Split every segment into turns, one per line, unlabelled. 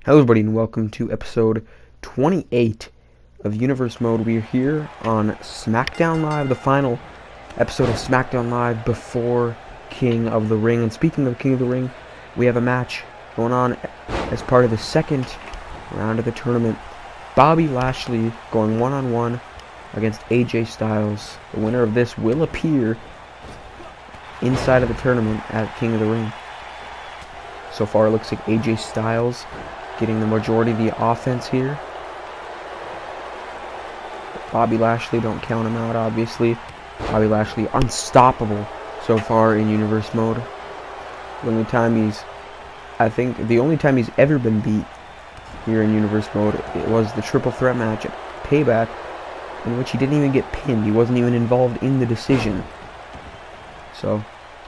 Hello everybody and welcome to episode 28 of Universe Mode. We are here on SmackDown Live, the final episode of SmackDown Live before King of the Ring. And speaking of King of the Ring, we have a match going on as part of the second round of the tournament. Bobby Lashley going one-on-one against AJ Styles. The winner of this will appear inside of the tournament at King of the Ring. So far it looks like AJ Styles getting the majority of the offense here. Bobby Lashley, don't count him out, obviously. Bobby Lashley, unstoppable so far in Universe Mode. The only time the only time he's ever been beat here in Universe Mode, it was the triple threat match at Payback, in which he didn't even get pinned. He wasn't even involved in the decision. So,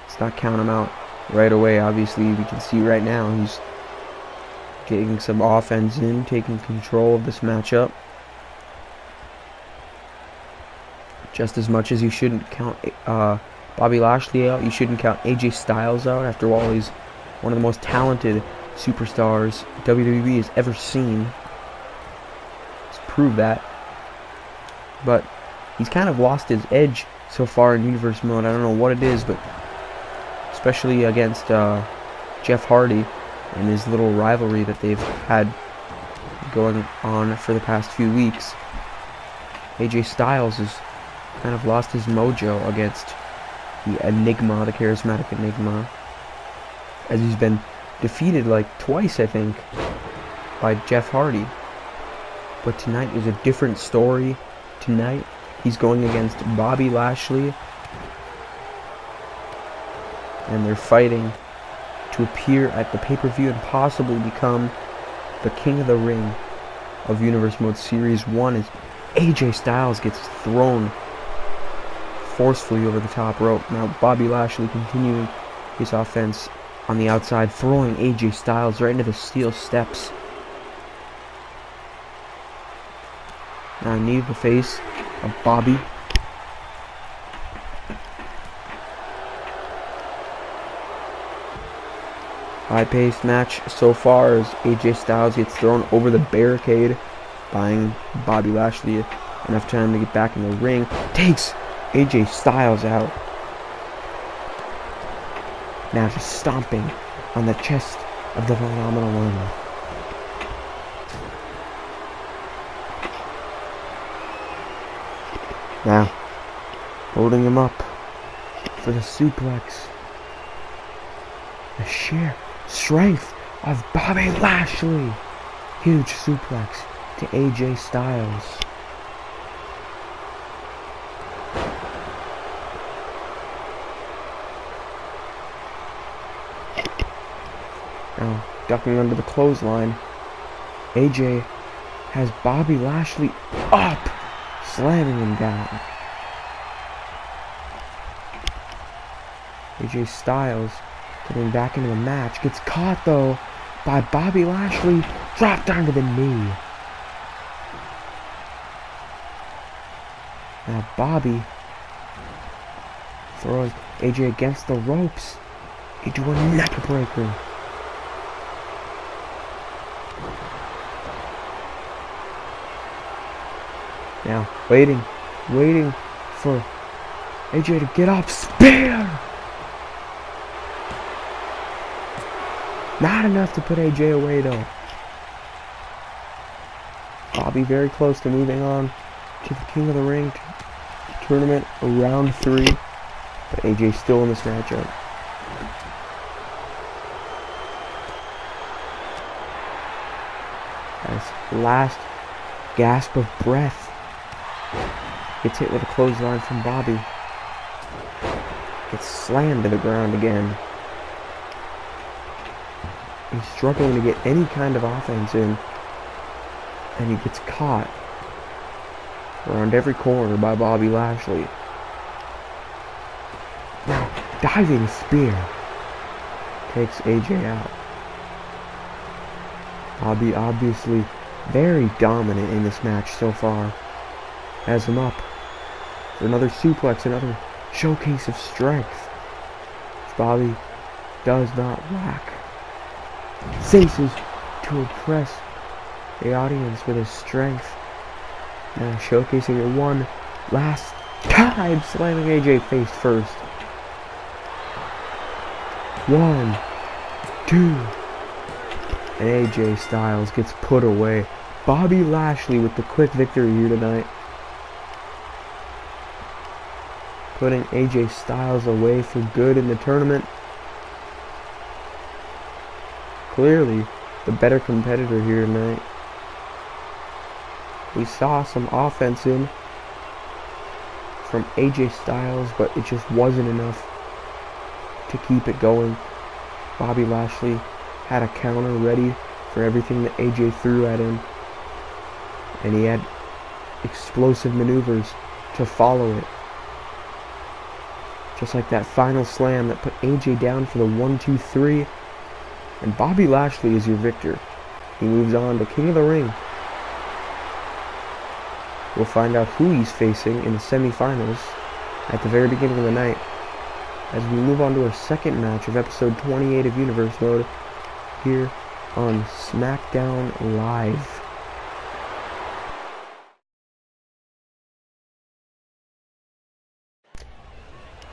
let's not count him out right away. Obviously, we can see right now he's getting some offense in, taking control of this matchup. Just as much as you shouldn't count Bobby Lashley out, you shouldn't count AJ Styles out. After all, he's one of the most talented superstars WWE has ever seen. Let's prove that. But he's kind of lost his edge so far in Universe Mode. I don't know what it is, but especially against Jeff Hardy and his little rivalry that they've had going on for the past few weeks. AJ Styles has kind of lost his mojo against the Enigma, the charismatic Enigma, as he's been defeated like twice, I think, by Jeff Hardy. But tonight is a different story. Tonight he's going against Bobby Lashley, and they're fighting to appear at the pay-per-view and possibly become the King of the Ring of Universe Mode Series 1 as AJ Styles gets thrown forcefully over the top rope. Now Bobby Lashley continuing his offense on the outside, throwing AJ Styles right into the steel steps. Now knee to the face of Bobby. High-paced match so far as AJ Styles gets thrown over the barricade, buying Bobby Lashley enough time to get back in the ring. Takes AJ Styles out. Now just stomping on the chest of the Phenomenal One. Now, holding him up for the suplex. The sheer strength of Bobby Lashley. Huge suplex to AJ Styles. Now, ducking under the clothesline, AJ has Bobby Lashley up, slamming him down. AJ Styles getting back into the match, gets caught though by Bobby Lashley, dropped onto the knee. Now Bobby throwing AJ against the ropes into a neck breaker. Now waiting for AJ to get up, spear! Not enough to put AJ away though. Bobby very close to moving on to the King of the Ring tournament round 3. But AJ still in this matchup. As last gasp of breath, gets hit with a clothesline from Bobby. Gets slammed to the ground again. He's struggling to get any kind of offense in, and he gets caught around every corner by Bobby Lashley. Now, diving spear takes AJ out. Bobby obviously very dominant in this match so far. Has him up for another suplex, another showcase of strength. Bobby does not lack. Faces to impress the audience with his strength. Now showcasing it one last time, slamming AJ face first. 1, 2, and AJ Styles gets put away. Bobby Lashley with the quick victory here tonight, putting AJ Styles away for good in the tournament. Clearly the better competitor here tonight. We saw some offense in from AJ Styles, but it just wasn't enough to keep it going. Bobby Lashley had a counter ready for everything that AJ threw at him, and he had explosive maneuvers to follow it. Just like that final slam that put AJ down for the 1-2-3. And Bobby Lashley is your victor. He moves on to King of the Ring. We'll find out who he's facing in the semifinals at the very beginning of the night, as we move on to our second match of episode 28 of Universe Mode here on SmackDown Live.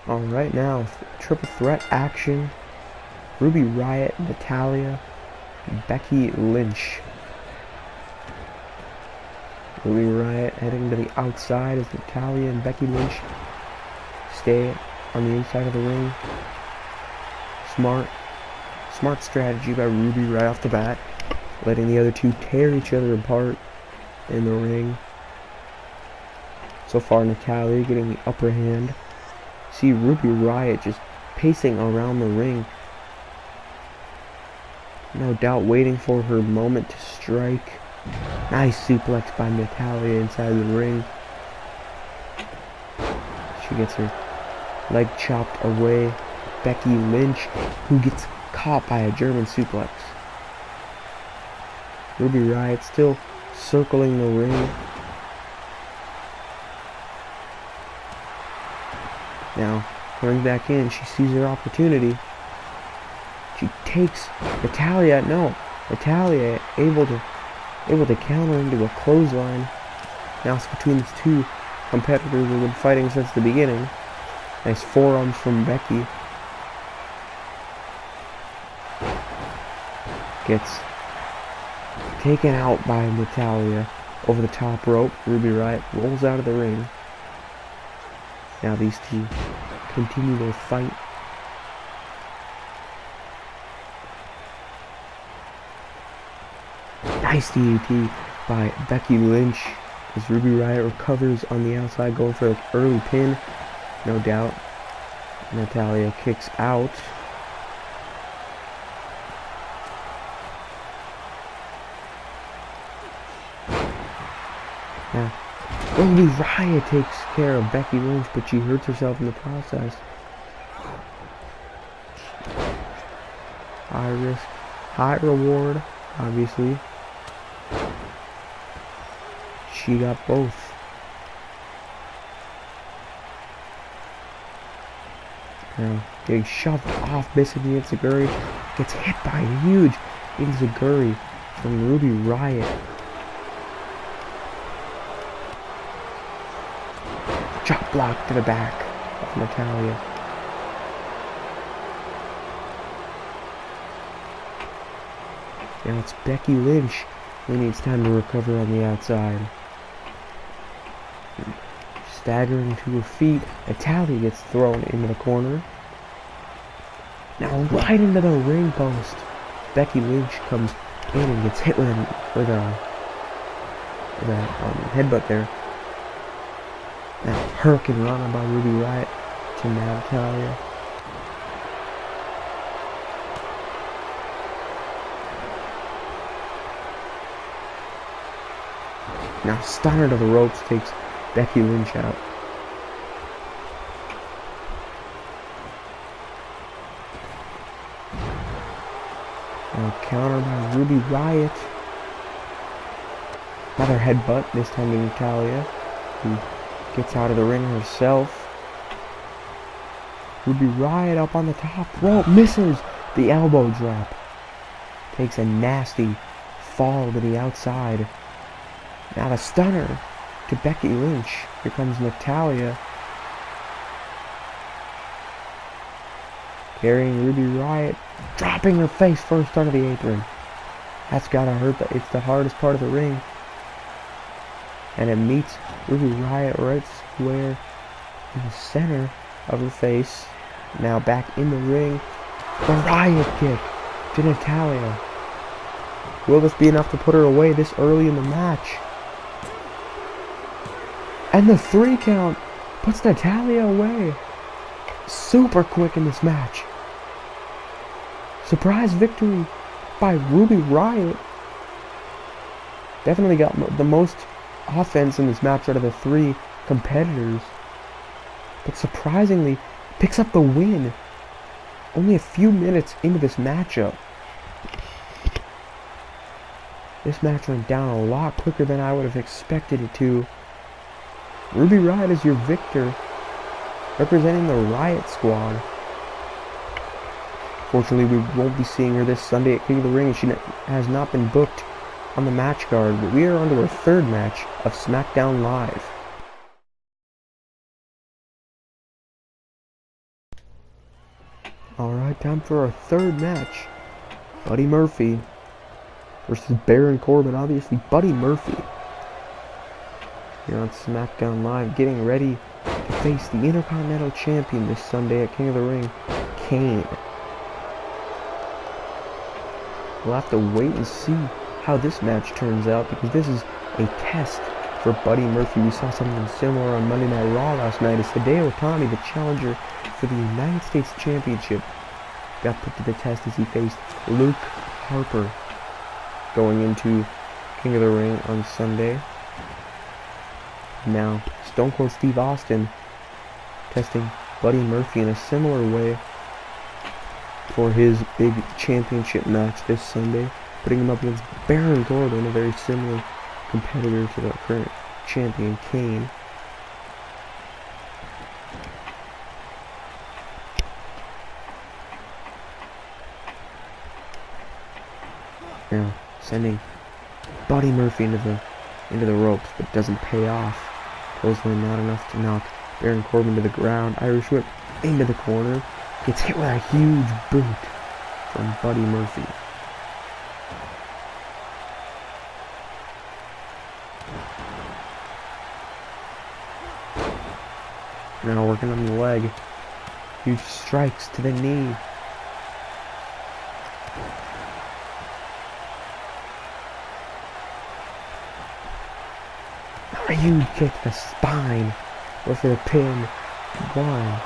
Alright, now triple threat action. Ruby Riott, Natalya, Becky Lynch. Ruby Riott heading to the outside as Natalya and Becky Lynch stay on the inside of the ring. Smart strategy by Ruby right off the bat, letting the other two tear each other apart in the ring. So far, Natalya getting the upper hand. See Ruby Riott just pacing around the ring, no doubt waiting for her moment to strike. Nice suplex by Natalya inside the ring. She gets her leg chopped away. Becky Lynch, who gets caught by a German suplex. Ruby Riott still circling the ring. Now, coming back in, she sees her opportunity. She takes Natalya. No, Natalya able to counter into a clothesline. Now it's between these two competitors who have been fighting since the beginning. Nice forearms from Becky. Gets taken out by Natalya over the top rope. Ruby Riott rolls out of the ring. Now these two continue their fight. Nice DDT by Becky Lynch as Ruby Riott recovers on the outside, going for an early pin. No doubt. Natalya kicks out. Now, Ruby Riott takes care of Becky Lynch, but she hurts herself in the process. High risk, high reward, obviously. She got both. Now, getting shoved off, missing the Enziguri. Gets hit by a huge Enziguri from Ruby Riott. Chop block to the back of Natalya. Now it's Becky Lynch who needs time to recover on the outside. Staggering to her feet, Natalya gets thrown into the corner. Now right into the ring post. Becky Lynch comes in and gets hit with a headbutt there. Now Hurricane Rana by Ruby Riott to Natalya. Now Stunner to the ropes takes Becky Lynch out. Now counter by Ruby Riott. Another headbutt, this time to Natalya, who gets out of the ring herself. Ruby Riott up on the top rope, misses the elbow drop. Takes a nasty fall to the outside. Now the stunner to Becky Lynch. Here comes Natalya. Carrying Ruby Riott. Dropping her face first onto the apron. That's gotta hurt. It's the hardest part of the ring. And it meets Ruby Riott right square in the center of her face. Now back in the ring. The Riott kick to Natalya. Will this be enough to put her away this early in the match? And the 3 count puts Natalya away. Super quick in this match. Surprise victory by Ruby Riott. Definitely got the most offense in this match out of the 3 competitors. But surprisingly, picks up the win. Only a few minutes into this matchup. This match went down a lot quicker than I would have expected it to. Ruby Riott is your victor, representing the Riott Squad. Fortunately, we won't be seeing her this Sunday at King of the Ring, and she has not been booked on the match card, but we are on to our 3rd match of SmackDown Live. Alright, time for our 3rd match. Buddy Murphy versus Baron Corbin. Obviously, Buddy Murphy here on SmackDown Live, getting ready to face the Intercontinental Champion this Sunday at King of the Ring, Kane. We'll have to wait and see how this match turns out, because this is a test for Buddy Murphy. We saw something similar on Monday Night Raw last night as Hideo Itami, the challenger for the United States Championship, got put to the test as he faced Luke Harper going into King of the Ring on Sunday. Now, Stone Cold Steve Austin testing Buddy Murphy in a similar way for his big championship match this Sunday, putting him up against Baron Corbin, a very similar competitor to the current champion, Kane. Now, sending Buddy Murphy into the ropes, but doesn't pay off. Clothesline not enough to knock Baron Corbin to the ground. Irish whip into the corner. Gets hit with a huge boot from Buddy Murphy. Now working on the leg. Huge strikes to the knee. A huge kick to the spine. Or for the pin. 1.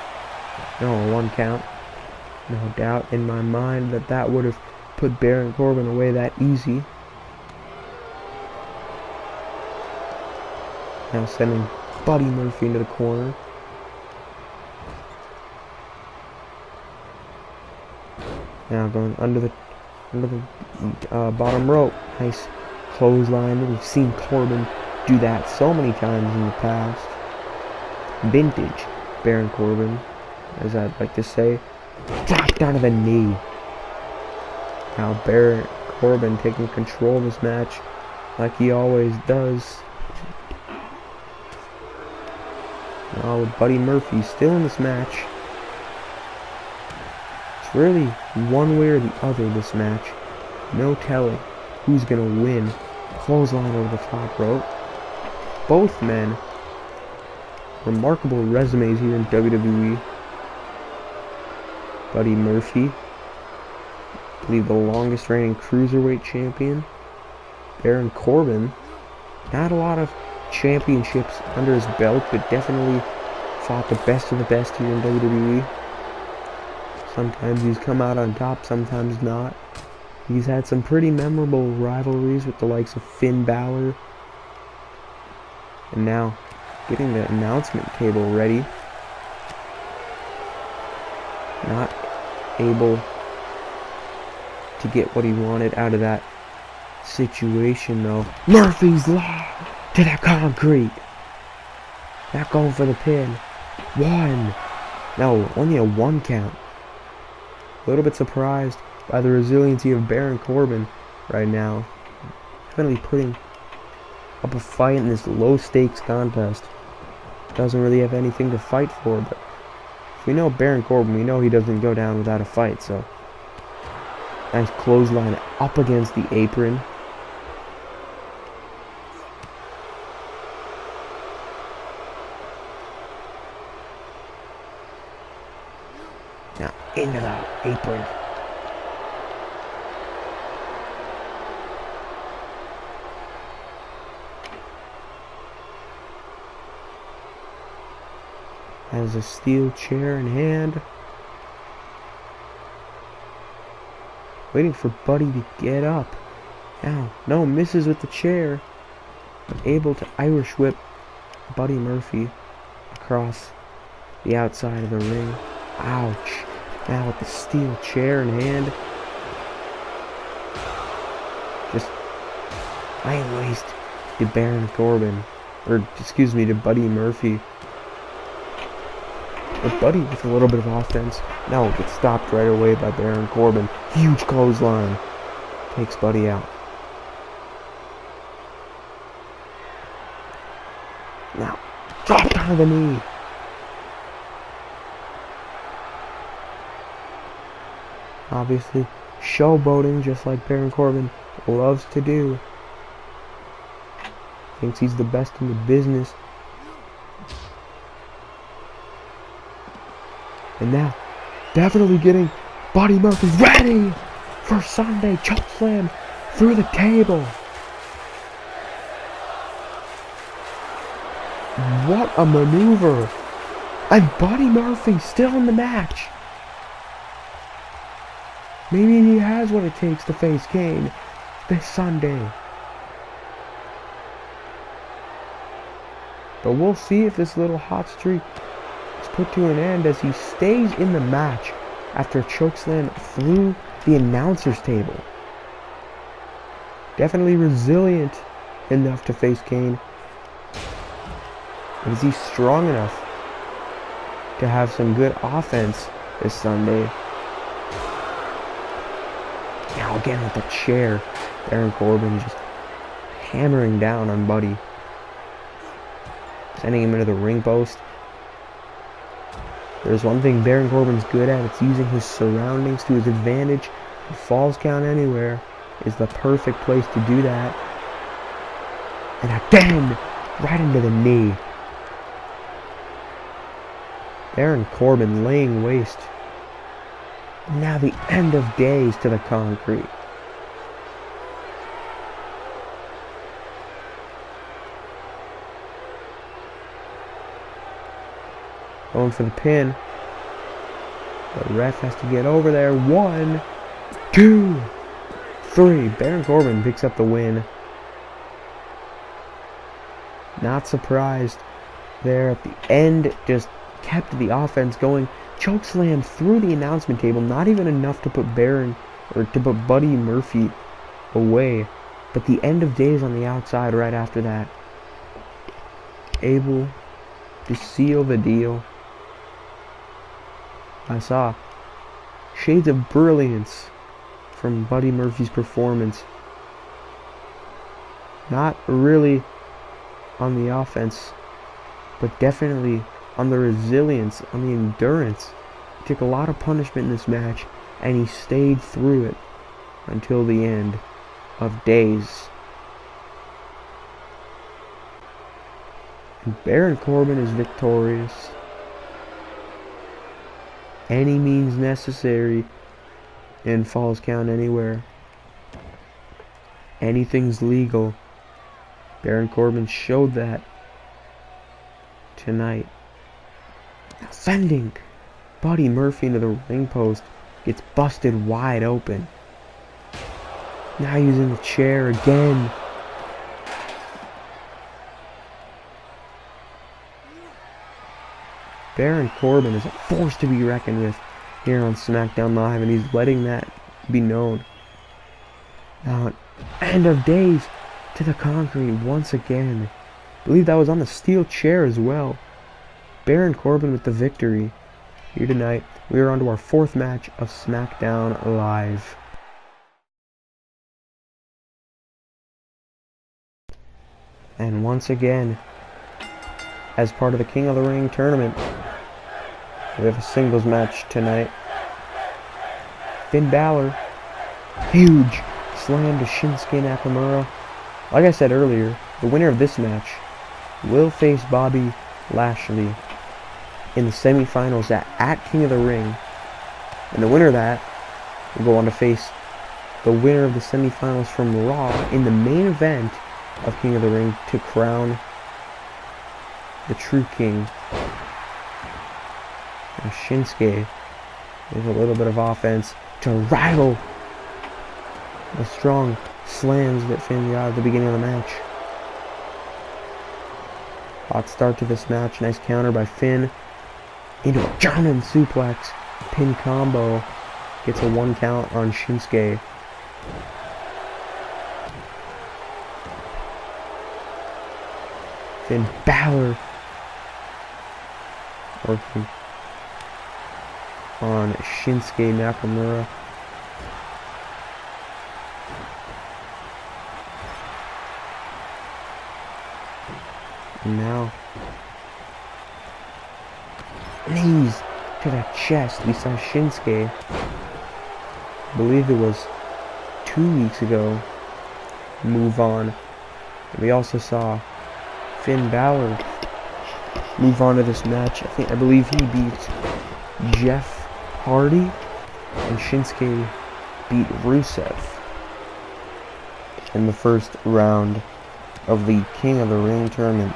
No, 1 count. No doubt in my mind that would have put Baron Corbin away that easy. Now sending Buddy Murphy into the corner. Now going under the bottom rope. Nice clothesline. We've seen Corbin do that so many times in the past. Vintage Baron Corbin, as I'd like to say. Drop down to the knee. Now Baron Corbin taking control of this match like he always does. Now with Buddy Murphy still in this match. It's really one way or the other this match. No telling who's going to win. Clothesline over the top rope. Both men, remarkable resumes here in WWE. Buddy Murphy, I believe the longest reigning cruiserweight champion. Baron Corbin, not a lot of championships under his belt, but definitely fought the best of the best here in WWE. Sometimes he's come out on top, sometimes not. He's had some pretty memorable rivalries with the likes of Finn Balor. And now, getting the announcement table ready. Not able to get what he wanted out of that situation, though. Murphy's Law to the concrete. Not going for the pin. 1. No, only a 1 count. A little bit surprised by the resiliency of Baron Corbin right now. definitely putting up a fight in this low-stakes contest. Doesn't really have anything to fight for, but if we know Baron Corbin, we know he doesn't go down without a fight, so. Nice clothesline up against the apron. Now into the apron. Has a steel chair in hand. Waiting for Buddy to get up. Now, no, misses with the chair. But able to Irish whip Buddy Murphy across the outside of the ring. Ouch. Now with the steel chair in hand. Just light waist to Baron Corbin. Or, excuse me, to Buddy Murphy. But Buddy with a little bit of offense. Now gets stopped right away by Baron Corbin. Huge clothesline. Takes Buddy out. Now, drop down to the knee. Obviously, showboating just like Baron Corbin loves to do. Thinks he's the best in the business. And now, definitely getting Buddy Murphy ready for Sunday chokeslam through the table. What a maneuver. And Buddy Murphy still in the match. Maybe he has what it takes to face Kane this Sunday. But we'll see if this little hot streak is put to an end as he stays in the match after a chokeslam through the announcer's table. Definitely resilient enough to face Kane. But is he strong enough to have some good offense this Sunday? Now again with the chair, Baron Corbin just hammering down on Buddy. Sending him into the ring post. There's one thing Baron Corbin's good at, it's using his surroundings to his advantage. A Falls Count Anywhere is the perfect place to do that. And again, right into the knee. Baron Corbin laying waste. Now the end of days to the concrete. Going for the pin. The ref has to get over there. 1, 2, 3. Baron Corbin picks up the win. Not surprised there at the end. Just kept the offense going. Chokeslam through the announcement table. Not even enough to put Baron or to put Buddy Murphy away. But the end of days on the outside right after that. Able to seal the deal. I saw shades of brilliance from Buddy Murphy's performance. Not really on the offense, but definitely on the resilience, on the endurance. He took a lot of punishment in this match, and he stayed through it until the end of days. And Baron Corbin is victorious. Any means necessary in Falls Count Anywhere. Anything's legal. Baron Corbin showed that tonight. Now sending Buddy Murphy into the ring post. Gets busted wide open. Now using the chair again. Baron Corbin is a force to be reckoned with here on SmackDown Live, and he's letting that be known. Now, end of days to the concrete once again. I believe that was on the steel chair as well. Baron Corbin with the victory here tonight. We are on to our 4th match of SmackDown Live. And once again, as part of the King of the Ring tournament, we have a singles match tonight. Finn Balor, huge slam to Shinsuke Nakamura. Like I said earlier, the winner of this match will face Bobby Lashley in the semifinals at King of the Ring. And the winner of that will go on to face the winner of the semifinals from Raw in the main event of King of the Ring to crown the true king. And Shinsuke with a little bit of offense to rival the strong slams that Finn got at the beginning of the match. Hot start to this match. Nice counter by Finn into a German suplex. Pin combo. Gets a 1 count on Shinsuke. Finn Balor working on Shinsuke Nakamura. And now knees to the chest. We saw Shinsuke, I believe it was 2 weeks ago, move on. And we also saw Finn Balor move on to this match. I believe he beat Jeff Hardy, and Shinsuke beat Rusev in the first round of the King of the Ring tournament.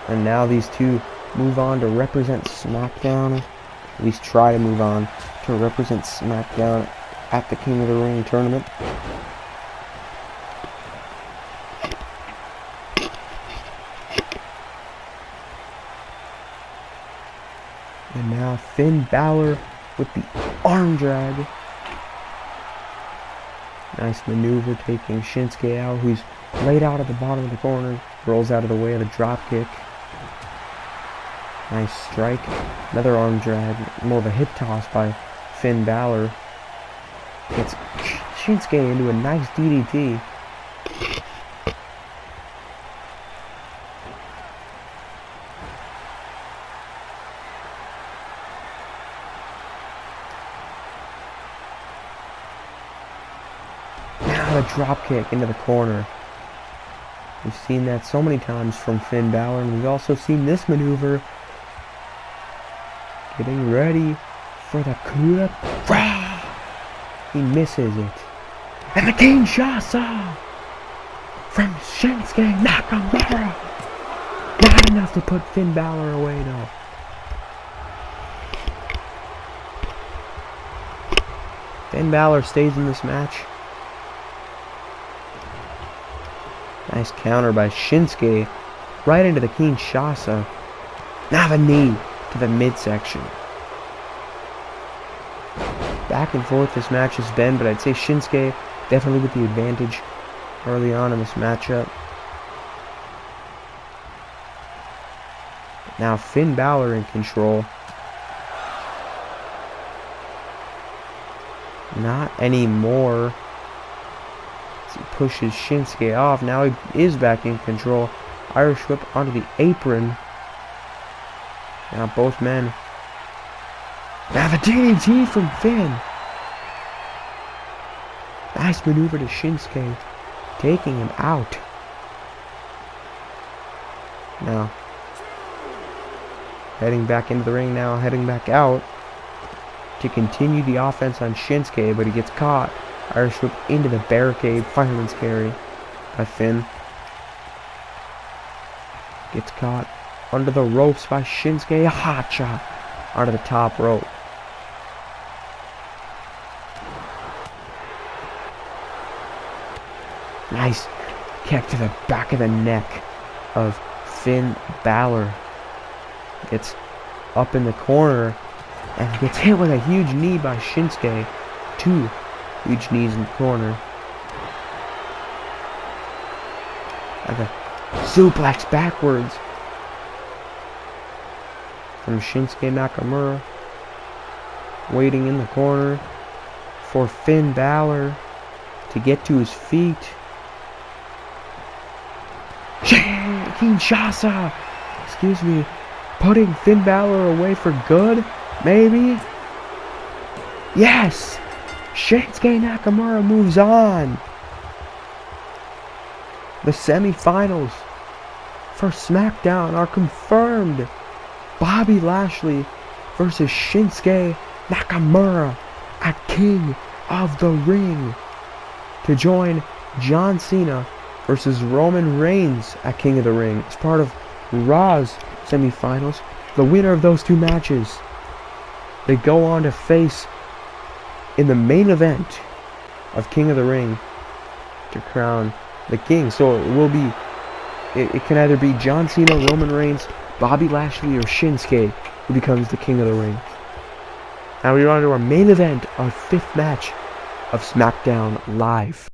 And now these two move on to represent SmackDown, at least try to move on to represent SmackDown at the King of the Ring tournament. And now Finn Balor with the arm drag. Nice maneuver taking Shinsuke out, who's laid out at the bottom of the corner. Rolls out of the way of the drop kick. Nice strike. Another arm drag. More of a hip toss by Finn Balor. Gets Shinsuke into a nice DDT. Now a drop kick into the corner. We've seen that so many times from Finn Balor, and we've also seen this maneuver. Getting ready for the coup de grace. He misses it. And the Kinshasa from Shinsuke Nakamura. Not enough to put Finn Balor away though. Finn Balor stays in this match. Nice counter by Shinsuke right into the Kinshasa. Now the knee to the midsection. Back and forth this match has been, but I'd say Shinsuke definitely with the advantage early on in this matchup. Now Finn Balor in control. Not anymore. He pushes Shinsuke off. Now he is back in control. Irish whip onto the apron. Now both men. Now the DDT from Finn. Nice maneuver to Shinsuke, taking him out. Now heading back into the ring now, heading back out to continue the offense on Shinsuke, but he gets caught. Irish whip into the barricade, fireman's carry by Finn. Gets caught under the ropes by Shinsuke, a hot shot onto the top rope. Nice kick to the back of the neck of Finn Balor. Gets up in the corner and gets hit with a huge knee by Shinsuke. 2 huge knees in the corner. And the suplex backwards from Shinsuke Nakamura. Waiting in the corner for Finn Balor to get to his feet. Kinshasa, excuse me, putting Finn Balor away for good, maybe? Yes! Shinsuke Nakamura moves on. The semifinals for SmackDown are confirmed. Bobby Lashley versus Shinsuke Nakamura at King of the Ring to join John Cena versus Roman Reigns at King of the Ring as part of Raw's semifinals. The winner of those two matches, they go on to face in the main event of King of the Ring to crown the king. So it will be, it can either be John Cena, Roman Reigns, Bobby Lashley, or Shinsuke who becomes the King of the Ring. Now we're on to our main event, our 5th match of SmackDown Live.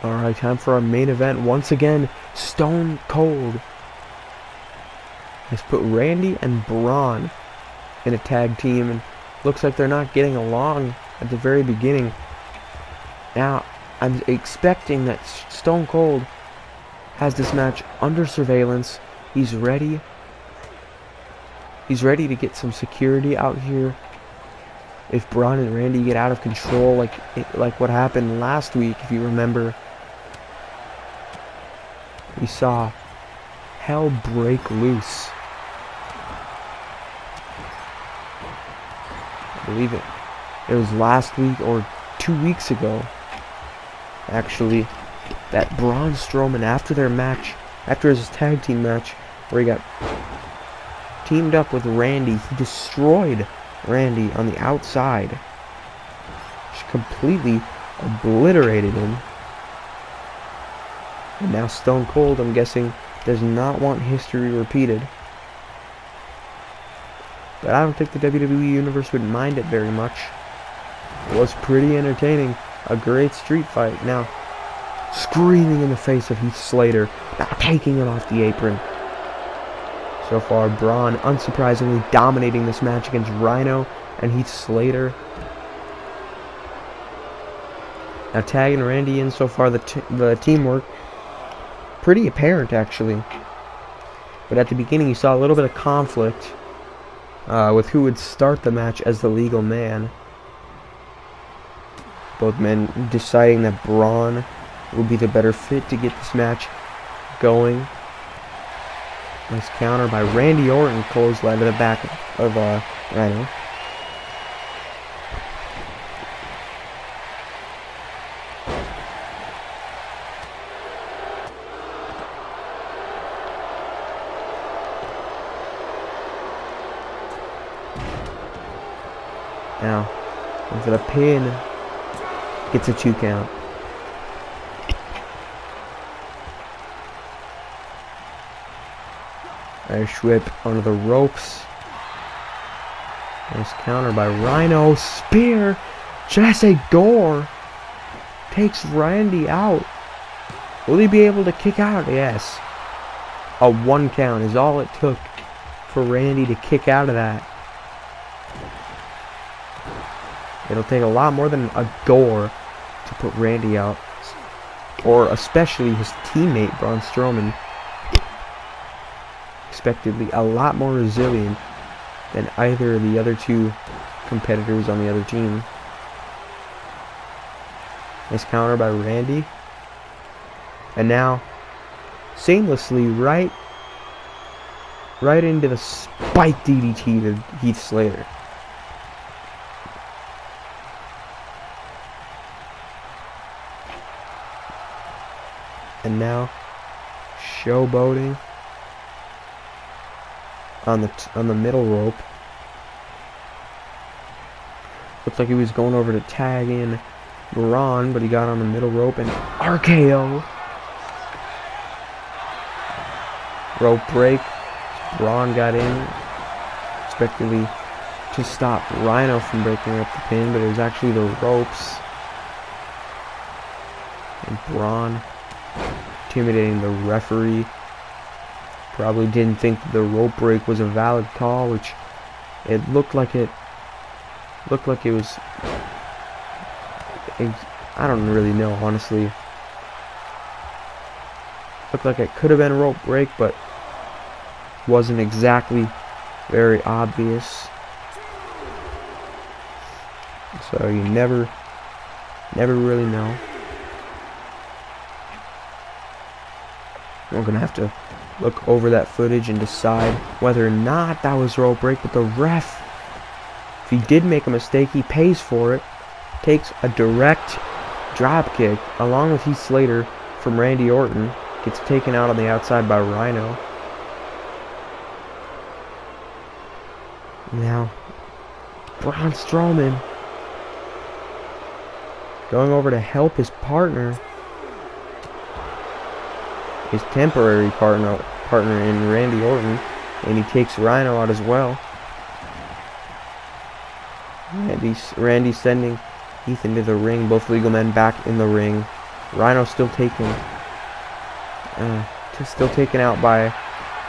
Alright, time for our main event. Once again, Stone Cold has put Randy and Braun in a tag team, and looks like they're not getting along at the very beginning. Now, I'm expecting that Stone Cold has this match under surveillance. He's ready. He's ready to get some security out here. If Braun and Randy get out of control, like what happened last week, if you remember, we saw hell break loose. I believe it was last week or 2 weeks ago, actually, that Braun Strowman, after their match, after his tag team match, where he got teamed up with Randy, he destroyed Randy on the outside. Just completely obliterated him. And now Stone Cold, I'm guessing, does not want history repeated. But I don't think the WWE Universe would mind it very much. It was pretty entertaining. A great street fight. Now, screaming in the face of Heath Slater. Now taking him off the apron. So far, Braun, unsurprisingly, dominating this match against Rhino and Heath Slater. Now tagging Randy in, so far the teamwork pretty apparent, actually. But at the beginning, you saw a little bit of conflict with who would start the match as the legal man. Both men deciding that Braun would be the better fit to get this match going. Nice counter by Randy Orton, clothesline to the back of Rhino. Now, for the pin, gets a 2 count. Irish whip onto the ropes. Nice counter by Rhino. Spear. Jesse Gore takes Randy out. Will he be able to kick out? Yes. A 1 count is all it took for Randy to kick out of that. It'll take a lot more than a Gore to put Randy out. Or especially his teammate, Braun Strowman. Expectedly a lot more resilient than either of the other 2 competitors on the other team. Nice counter by Randy. And now, seamlessly right into the spike DDT to Heath Slater. And now, showboating on the middle rope. Looked like he was going over to tag in Braun, but he got on the middle rope and RKO. Rope break. Braun got in, expectedly to stop Rhino from breaking up the pin, but it was actually the ropes. And Braun intimidating the referee Probably didn't think the rope break was a valid call, which it looked like it was. I don't really know, honestly. Looked like it could have been a rope break, but wasn't exactly very obvious. So you never really know. We're gonna have to look over that footage and decide whether or not that was rope break. But the ref, if he did make a mistake, he pays for it. Takes a direct drop kick along with Heath Slater from Randy Orton. Gets taken out on the outside by Rhino. Now, Braun Strowman going over to help his partner, his temporary partner in Randy Orton, and he takes Rhino out as well. Randy sending Heath into the ring. Both legal men back in the ring. Rhino still taken out by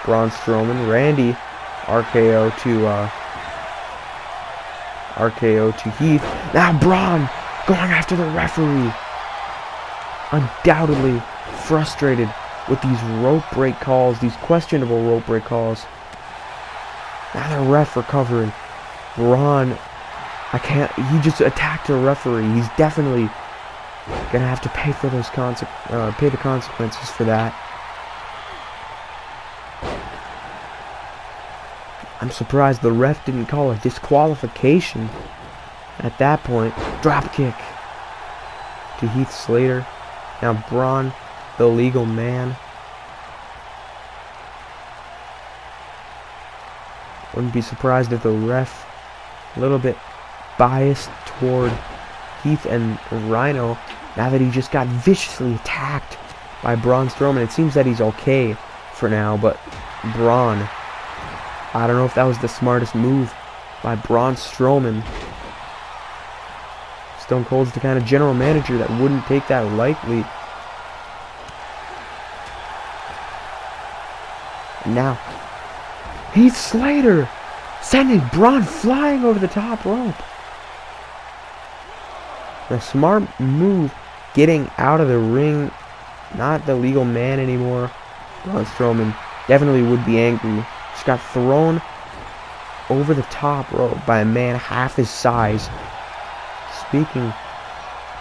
Braun Strowman. Randy RKO to Heath. Now Braun going after the referee. Undoubtedly frustrated with these rope break calls, these questionable rope break calls. Now the ref recovering. Braun, he just attacked a referee. He's definitely gonna have to pay for those pay the consequences for that. I'm surprised the ref didn't call a disqualification at that point. Drop kick to Heath Slater. Now Braun, the legal man. Wouldn't be surprised if the ref a little bit biased toward Heath and Rhino now that he just got viciously attacked by Braun Strowman. It seems that he's okay for now, but Braun, I don't know if that was the smartest move by Braun Strowman. Stone Cold's the kind of general manager that wouldn't take that lightly. And now, Heath Slater sending Braun flying over the top rope. The smart move, getting out of the ring, not the legal man anymore. Braun Strowman definitely would be angry. Just got thrown over the top rope by a man half his size. Speaking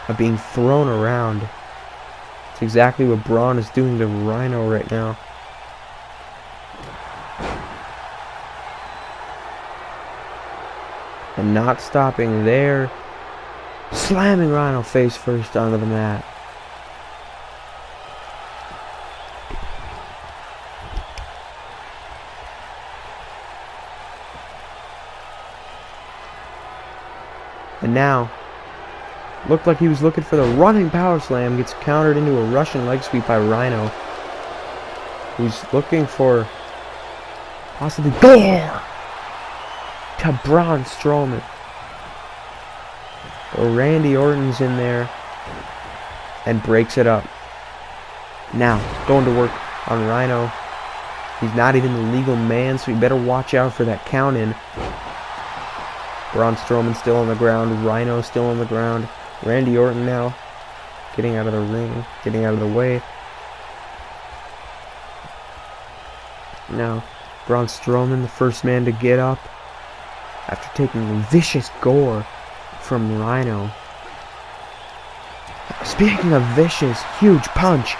of being thrown around, it's exactly what Braun is doing to Rhino right now. And not stopping there, slamming Rhino face first onto the mat. And now, looked like he was looking for the running power slam, gets countered into a Russian leg sweep by Rhino, who's looking for possibly gore to Braun Strowman. But Randy Orton's in there and breaks it up. Now, going to work on Rhino. He's not even the legal man, so he better watch out for that count in. Braun Strowman still on the ground. Rhino still on the ground. Randy Orton now getting out of the ring, getting out of the way. Now, Braun Strowman, the first man to get up after taking a vicious gore from Rhino. Speaking of vicious, huge punch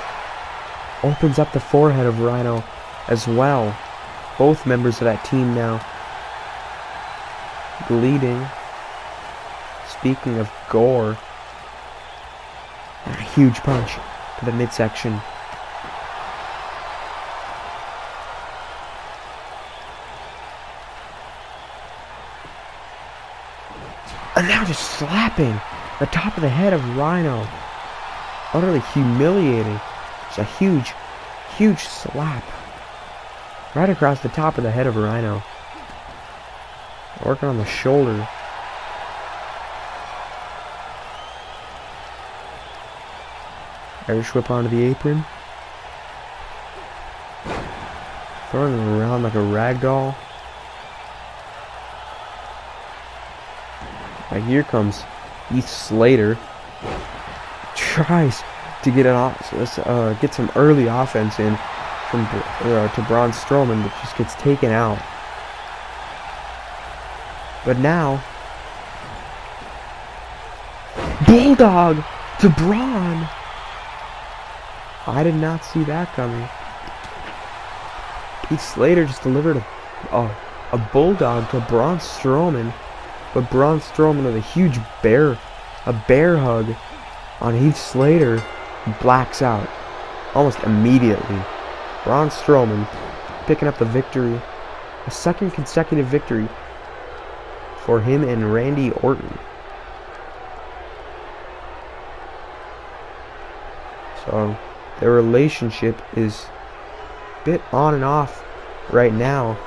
opens up the forehead of Rhino as well. Both members of that team now bleeding. Speaking of gore, a huge punch to the midsection. And now just slapping the top of the head of Rhino. Utterly humiliating. It's a huge, huge slap right across the top of the head of Rhino. Working on the shoulder. Irish whip onto the apron. Throwing him around like a rag doll. Now here comes Heath Slater. Tries to get get some early offense in from to Braun Strowman, but just gets taken out. But now, Bulldog to Braun. I did not see that coming. Heath Slater just delivered a Bulldog to Braun Strowman, but Braun Strowman with a huge bear hug on Heath Slater, blacks out almost immediately. Braun Strowman picking up the victory, a second consecutive victory for him and Randy Orton. So their relationship is a bit on and off right now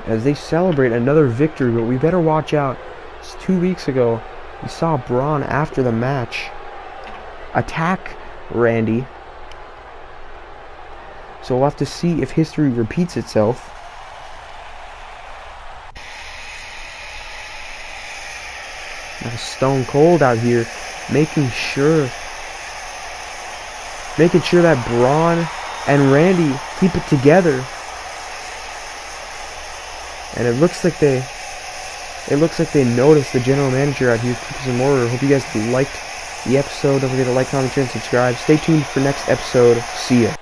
as they celebrate another victory, but we better watch out. Just 2 weeks ago, we saw Braun after the match attack Randy. So we'll have to see if history repeats itself. Now Stone Cold out here making sure that Braun and Randy keep it together. And it looks like they noticed the general manager out here keeping some order. Hope you guys liked the episode. Don't forget to like, comment, share, and subscribe. Stay tuned for next episode. See ya.